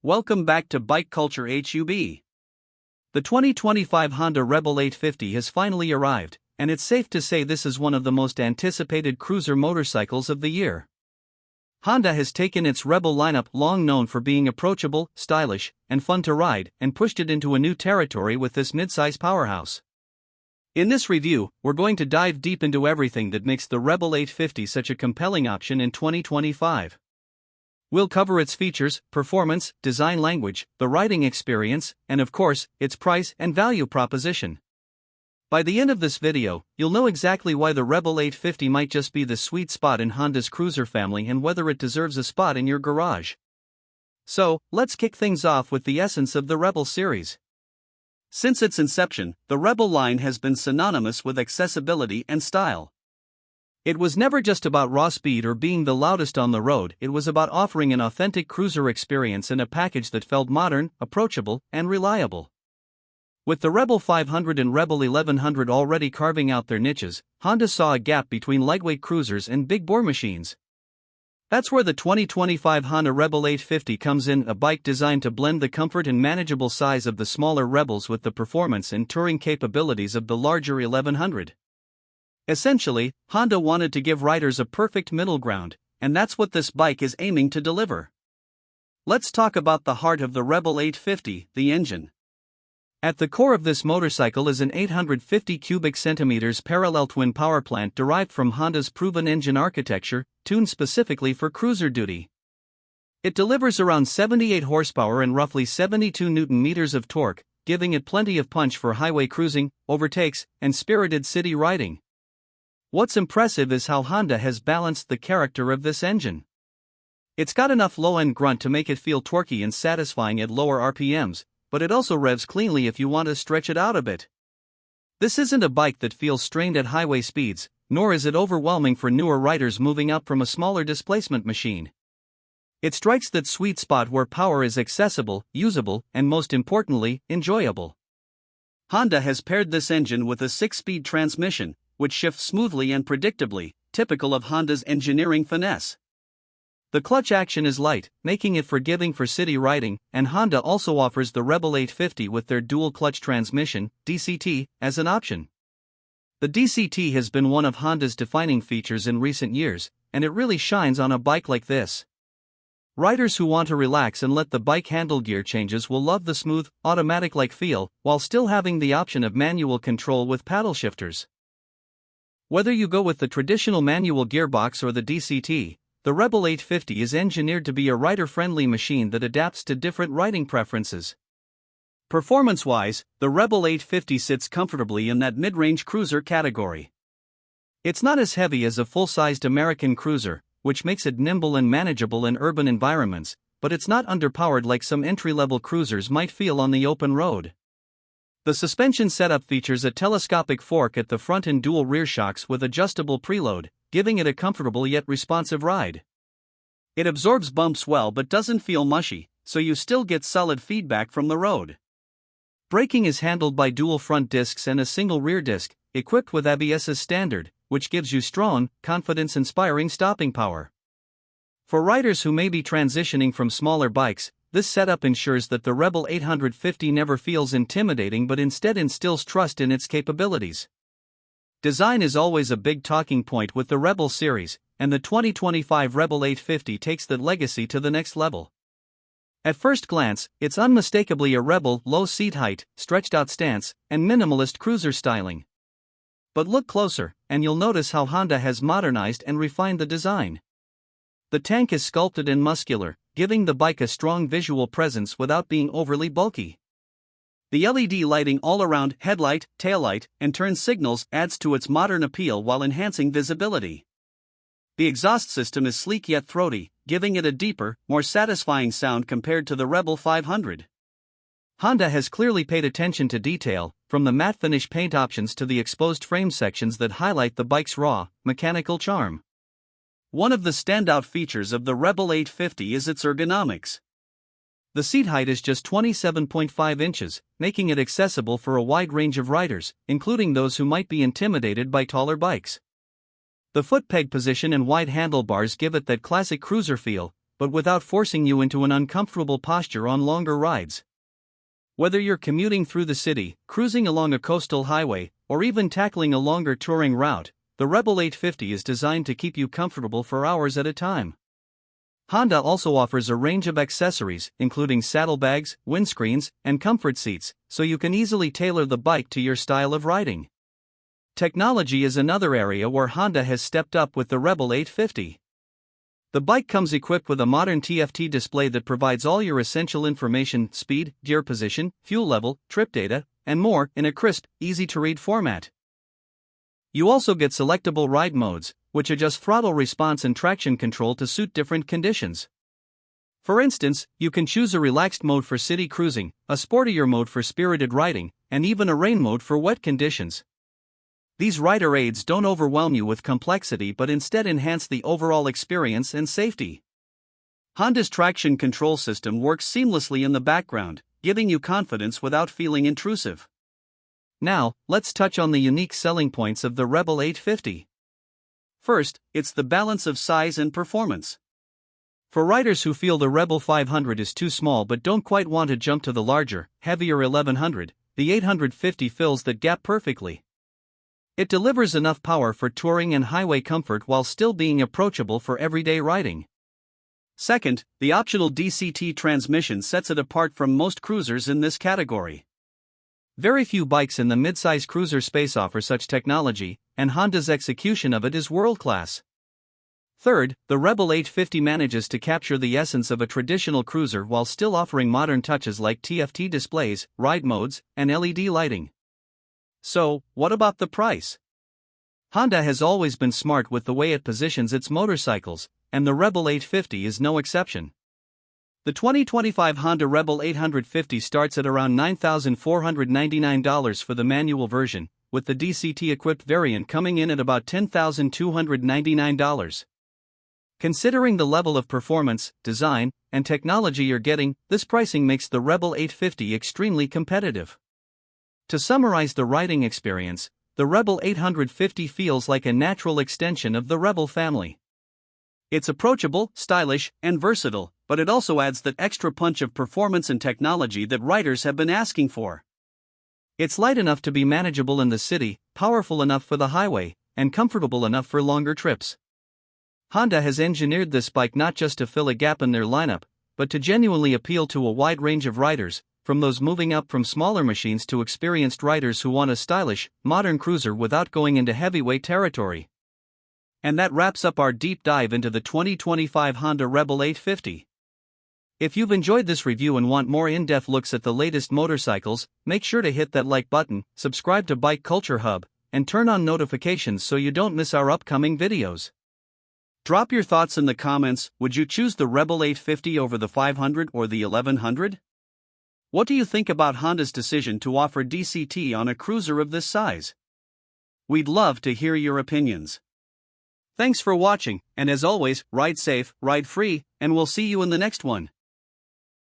Welcome back to Bike Culture HUB. The 2025 Honda Rebel 850 has finally arrived, and it's safe to say this is one of the most anticipated cruiser motorcycles of the year. Honda has taken its Rebel lineup, long known for being approachable, stylish, and fun to ride, and pushed it into a new territory with this midsize powerhouse. In this review, we're going to dive deep into everything that makes the Rebel 850 such a compelling option in 2025. We'll cover its features, performance, design language, the riding experience, and of course, its price and value proposition. By the end of this video, you'll know exactly why the Rebel 850 might just be the sweet spot in Honda's cruiser family and whether it deserves a spot in your garage. So, let's kick things off with the essence of the Rebel series. Since its inception, the Rebel line has been synonymous with accessibility and style. It was never just about raw speed or being the loudest on the road, it was about offering an authentic cruiser experience in a package that felt modern, approachable, and reliable. With the Rebel 500 and Rebel 1100 already carving out their niches, Honda saw a gap between lightweight cruisers and big bore machines. That's where the 2025 Honda Rebel 850 comes in, a bike designed to blend the comfort and manageable size of the smaller Rebels with the performance and touring capabilities of the larger 1100. Essentially, Honda wanted to give riders a perfect middle ground, and that's what this bike is aiming to deliver. Let's talk about the heart of the Rebel 850, the engine. At the core of this motorcycle is an 850 cubic centimeters parallel twin power plant derived from Honda's proven engine architecture, tuned specifically for cruiser duty. It delivers around 78 horsepower and roughly 72 newton meters of torque, giving it plenty of punch for highway cruising, overtakes, and spirited city riding. What's impressive is how Honda has balanced the character of this engine. It's got enough low-end grunt to make it feel torquey and satisfying at lower RPMs, but it also revs cleanly if you want to stretch it out a bit. This isn't a bike that feels strained at highway speeds, nor is it overwhelming for newer riders moving up from a smaller displacement machine. It strikes that sweet spot where power is accessible, usable, and most importantly, enjoyable. Honda has paired this engine with a 6-speed transmission, which shifts smoothly and predictably, typical of Honda's engineering finesse. The clutch action is light, making it forgiving for city riding, and Honda also offers the Rebel 850 with their dual-clutch transmission, DCT, as an option. The DCT has been one of Honda's defining features in recent years, and it really shines on a bike like this. Riders who want to relax and let the bike handle gear changes will love the smooth, automatic-like feel, while still having the option of manual control with paddle shifters. Whether you go with the traditional manual gearbox or the DCT, the Rebel 850 is engineered to be a rider-friendly machine that adapts to different riding preferences. Performance-wise, the Rebel 850 sits comfortably in that mid-range cruiser category. It's not as heavy as a full-sized American cruiser, which makes it nimble and manageable in urban environments, but it's not underpowered like some entry-level cruisers might feel on the open road. The suspension setup features a telescopic fork at the front and dual rear shocks with adjustable preload, giving it a comfortable yet responsive ride. It absorbs bumps well but doesn't feel mushy, so you still get solid feedback from the road. Braking is handled by dual front discs and a single rear disc, equipped with ABS as standard, which gives you strong, confidence-inspiring stopping power. For riders who may be transitioning from smaller bikes, this setup ensures that the Rebel 850 never feels intimidating but instead instills trust in its capabilities. Design is always a big talking point with the Rebel series, and the 2025 Rebel 850 takes that legacy to the next level. At first glance, it's unmistakably a Rebel low seat height, stretched out stance, and minimalist cruiser styling. But look closer, and you'll notice how Honda has modernized and refined the design. The tank is sculpted and muscular, giving the bike a strong visual presence without being overly bulky. The LED lighting all around, headlight, taillight, and turn signals adds to its modern appeal while enhancing visibility. The exhaust system is sleek yet throaty, giving it a deeper, more satisfying sound compared to the Rebel 500. Honda has clearly paid attention to detail, from the matte finish paint options to the exposed frame sections that highlight the bike's raw, mechanical charm. One of the standout features of the Rebel 850 is its ergonomics. The seat height is just 27.5 inches, making it accessible for a wide range of riders, including those who might be intimidated by taller bikes. The foot peg position and wide handlebars give it that classic cruiser feel, but without forcing you into an uncomfortable posture on longer rides. Whether you're commuting through the city, cruising along a coastal highway, or even tackling a longer touring route, the Rebel 850 is designed to keep you comfortable for hours at a time. Honda also offers a range of accessories, including saddlebags, windscreens, and comfort seats, so you can easily tailor the bike to your style of riding. Technology is another area where Honda has stepped up with the Rebel 850. The bike comes equipped with a modern TFT display that provides all your essential information: speed, gear position, fuel level, trip data, and more in a crisp, easy-to-read format. You also get selectable ride modes, which adjust throttle response and traction control to suit different conditions. For instance, you can choose a relaxed mode for city cruising, a sportier mode for spirited riding, and even a rain mode for wet conditions. These rider aids don't overwhelm you with complexity but instead enhance the overall experience and safety. Honda's traction control system works seamlessly in the background, giving you confidence without feeling intrusive. Now, let's touch on the unique selling points of the Rebel 850. First, it's the balance of size and performance. For riders who feel the Rebel 500 is too small but don't quite want to jump to the larger, heavier 1100, the 850 fills that gap perfectly. It delivers enough power for touring and highway comfort while still being approachable for everyday riding. Second, the optional DCT transmission sets it apart from most cruisers in this category. Very few bikes in the midsize cruiser space offer such technology, and Honda's execution of it is world-class. Third, the Rebel 850 manages to capture the essence of a traditional cruiser while still offering modern touches like TFT displays, ride modes, and LED lighting. So, what about the price? Honda has always been smart with the way it positions its motorcycles, and the Rebel 850 is no exception. The 2025 Honda Rebel 850 starts at around $9,499 for the manual version, with the DCT-equipped variant coming in at about $10,299. Considering the level of performance, design, and technology you're getting, this pricing makes the Rebel 850 extremely competitive. To summarize the riding experience, the Rebel 850 feels like a natural extension of the Rebel family. It's approachable, stylish, and versatile, but it also adds that extra punch of performance and technology that riders have been asking for. It's light enough to be manageable in the city, powerful enough for the highway, and comfortable enough for longer trips. Honda has engineered this bike not just to fill a gap in their lineup, but to genuinely appeal to a wide range of riders, from those moving up from smaller machines to experienced riders who want a stylish, modern cruiser without going into heavyweight territory. And that wraps up our deep dive into the 2025 Honda Rebel 850. If you've enjoyed this review and want more in-depth looks at the latest motorcycles, make sure to hit that like button, subscribe to Bike Culture Hub, and turn on notifications so you don't miss our upcoming videos. Drop your thoughts in the comments. Would you choose the Rebel 850 over the 500 or the 1100? What do you think about Honda's decision to offer DCT on a cruiser of this size? We'd love to hear your opinions. Thanks for watching, and as always, ride safe, ride free, and we'll see you in the next one.